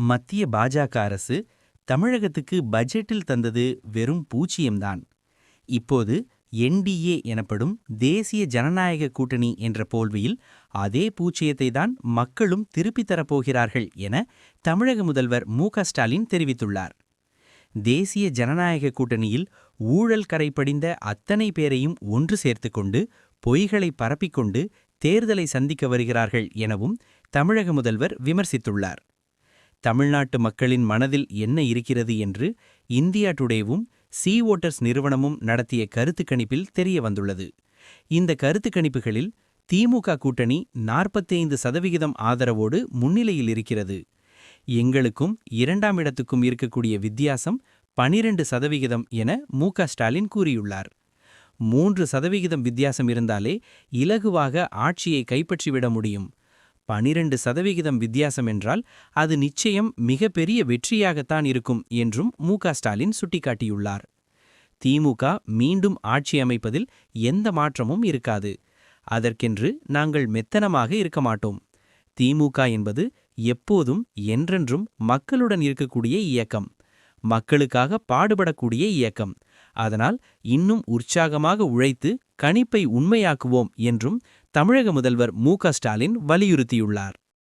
மத்திய பாஜக அரசு தமிழகத்துக்கு பட்ஜெட்டில் தந்தது வெறும் பூச்சியம்தான். இப்போது என்டிஏ எனப்படும் தேசிய ஜனநாயக கூட்டணி என்ற போல்வையில் அதே பூச்சியத்தை தான் மக்களும் திருப்பித் தரப்போகிறார்கள் என தமிழக முதல்வர் மு.க.ஸ்டாலின் தெரிவித்துள்ளார். தேசிய ஜனநாயக கூட்டணியில் ஊழல் கரை படிந்த அத்தனை பேரையும் ஒன்று சேர்த்துக்கொண்டு பொய்களை பரப்பிக்கொண்டு தேர்தலை சந்திக்க வருகிறார்கள் எனவும் தமிழக முதல்வர் விமர்சித்துள்ளார். தமிழ்நாட்டு மக்களின் மனதில் என்ன இருக்கிறது என்று இந்தியா டுடேவும் சி ஓட்டர்ஸ் நிறுவனமும் நடத்திய கருத்து கணிப்பில் தெரிய வந்துள்ளது. இந்த கருத்து கணிப்புகளில் திமுக கூட்டணி 45% ஆதரவோடு முன்னிலையில் இருக்கிறது. எங்களுக்கும் இரண்டாம் இடத்துக்கும் இருக்கக்கூடிய வித்தியாசம் 12% என மு.க.ஸ்டாலின் கூறியுள்ளார். 3% வித்தியாசம் இருந்தாலே இலகுவாக ஆட்சியை கைப்பற்றிவிட முடியும். 12% வித்தியாசம் என்றால் அது நிச்சயம் மிகப்பெரிய வெற்றியாகத்தான் இருக்கும் என்றும் மு.க.ஸ்டாலின் சுட்டிக்காட்டியுள்ளார். திமுக மீண்டும் ஆட்சி அமைப்பதில் எந்த மாற்றமும் இருக்காது. அதற்கென்று நாங்கள் மெத்தனமாக இருக்க மாட்டோம். திமுக என்பது எப்போதும் என்றென்றும் மக்களுடன் இருக்கக்கூடிய இயக்கம், மக்களுக்காக பாடுபடக்கூடிய இயக்கம். அதனால் இன்னும் உற்சாகமாக உழைத்து கணிப்பை உண்மையாக்குவோம் என்றும் தமிழக முதல்வர் மு.க.ஸ்டாலின் வலியுறுத்தியுள்ளார்.